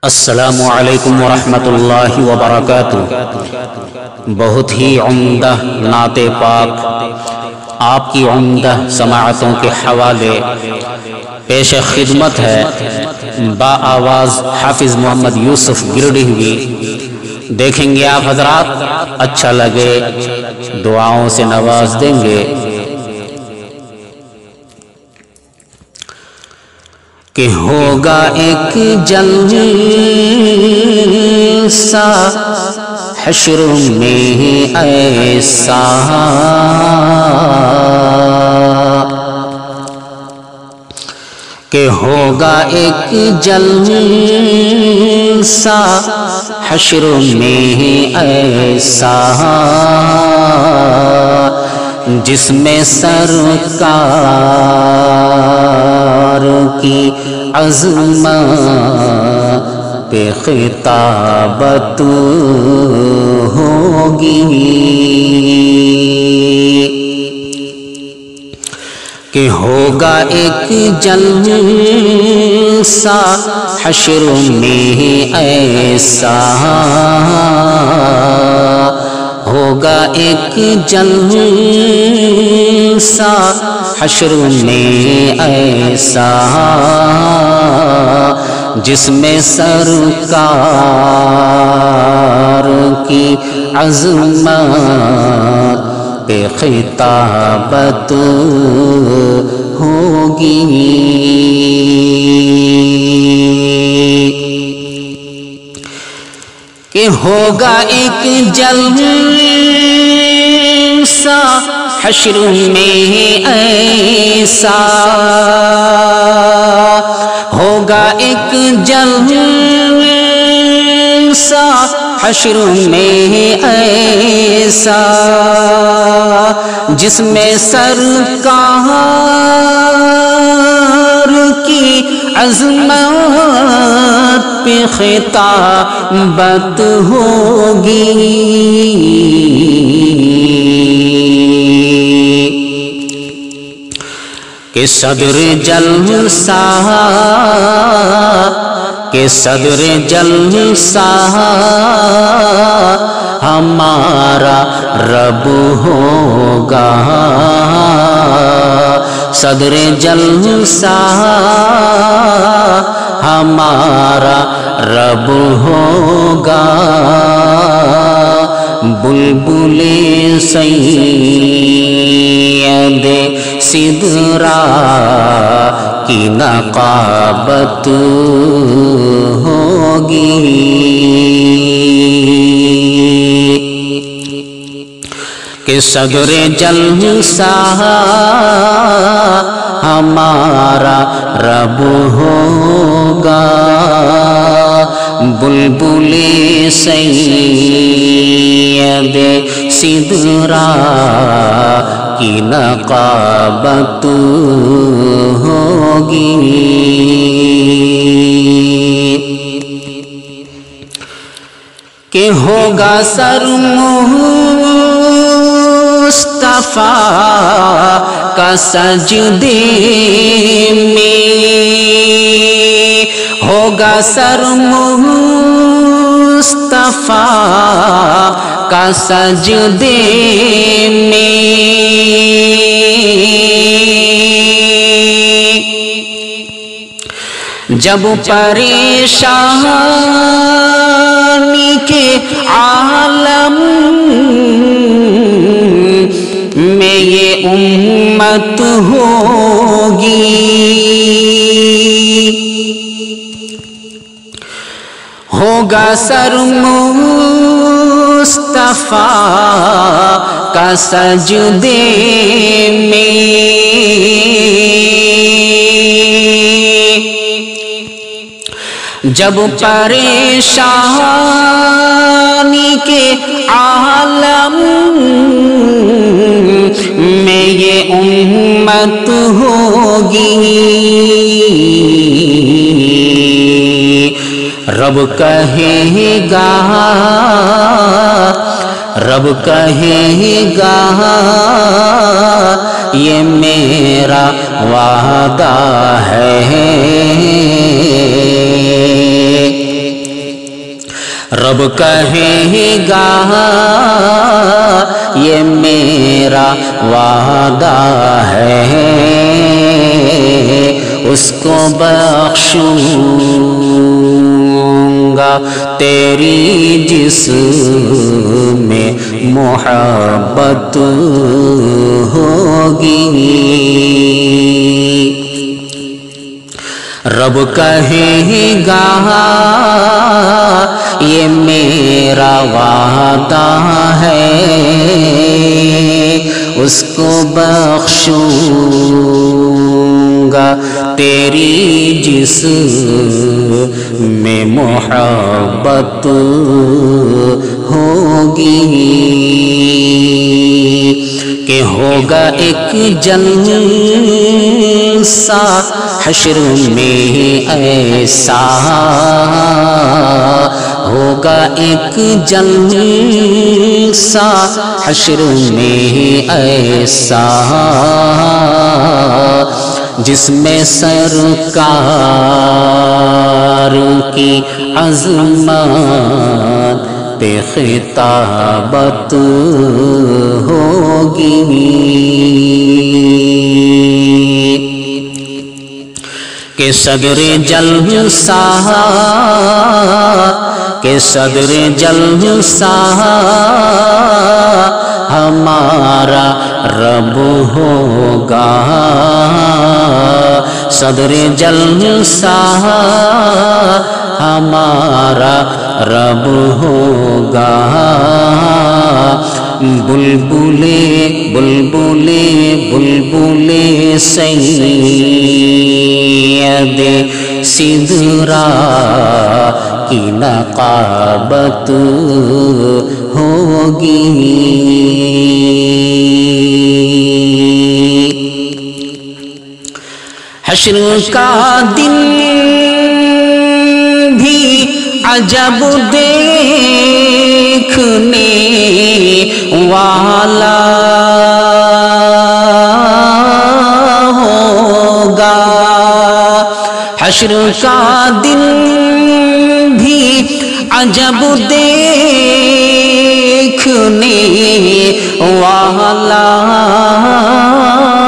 السلام علیکم ورحمۃ اللہ وبرکاتہ۔ بہت ہی عمدہ نعت پاک آپ کی عمدہ سماعتوں کے حوالے پیش خدمت ہے با آواز حافظ محمد یوسف گردھوی۔ دیکھیں گے آپ حضرات، اچھا لگے دعاؤں سے نواز دیں گے کہ ہوگا ایک جلسہ حشر میں ایسا، کہ ہوگا ایک جلسہ حشر میں ایسا جس میں سرکار کی عظمت پہ خطابت ہوگی، کہ ہوگا ایک جلسہ حشر میں ایسا، ہوگا ایک جلسہ حشر میں ایسا جس میں سرکار کی عظمت پہ خطابت ہوگی، کہ ہوگا ایک جلسہ حشر میں ایسا، ہوگا ایک جلسہ حشر میں ایسا جس میں سرکار کی عظمت پہ خطابت ہوگی، کہ صدر جلسہ، کہ صدر جلسہ ہمارا رب ہوگا، صدر جلسہ ہمارا رب ہوگا، بلبل سید سدرا کی نقابت ہوگی، کہ صدر جلسہ ہمارا رب ہوگا، بلبل سید سدرا کی نقابت ہوگی، کہ ہوگا سر مصطفیٰ کا سجدے میں، ہوگا سر مصطفیٰ کا سجدے میں، جب پریشانی کے عالم میں یہ امت ہوگی، ہوگا سر مصطفیٰ کا سجدے میں، جب پریشانی کے عالم میں یہ امت ہوگی، رب کہے گا، رب کہے گا یہ میرا وعدہ ہے، رب کہے گا یہ میرا وعدہ ہے، اس کو بخشوں گا تیری جس میں محبت ہوگی۔ رب کہے گا یہ میرا وعدہ ہے، اس کو بخشوں گا تیری جس میں محبت ہوگی۔ کہ ہوگا ایک جلسہ حشر میں ایسا، ہوگا ایک جلسہ حشر میں ایسا، جس میں سرکار کی عظمت پہ خطابت ہوگی۔ کہ صدر جلسہ، کہ صدر جلسہ ہمارا رب ہوگا، صدر جلسہ ہمارا رب ہوگا۔ بلبلے بلبلے بلبلے سید سدرا کی نقابت ہوگی۔ حشر کا دن بھی عجب دیکھنے والا ہوگا، حشر کا دن بھی عجب دیکھنے والا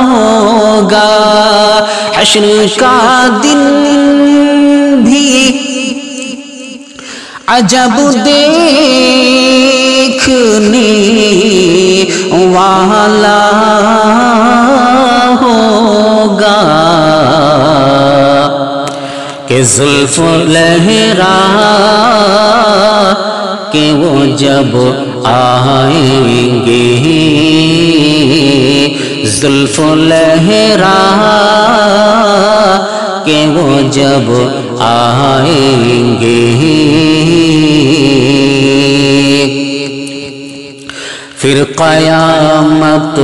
ہوگا، حشر کا دن بھی عجب دیکھنے والا ہوگا۔ کہ زلف لہرا کہ وہ جب آئیں گے، زلف لہرا کہ وہ جب آئیں گے، پھر قیامت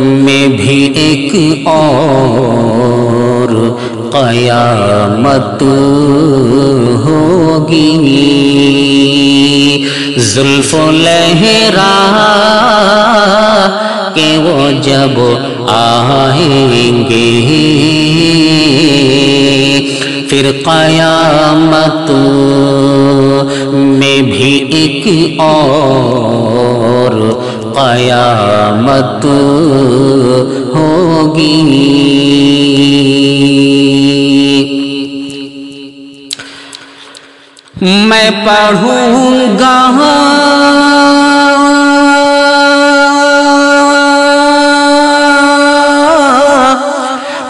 میں بھی ایک اور قیامت ہوگی۔ زلف لہرا کہ وہ جب آئیں گے، پھر قیامت میں بھی ایک اور قیامت ہوگی۔ میں پڑھوں گا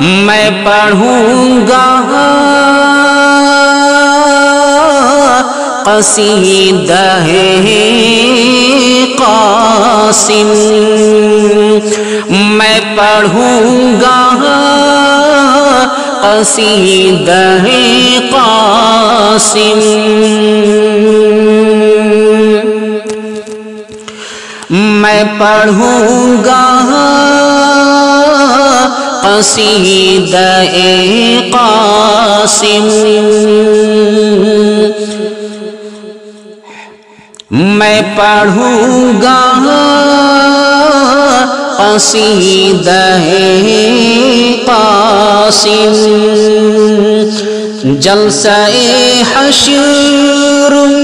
میں پڑھوں گا قصیدہ قاسم، میں پڑھوں گا قصیدہ قاسم، میں پڑھوں گا قصیدہ قاسم، میں پڑھوں گا قصیدہ قاسم، جلسہ حشر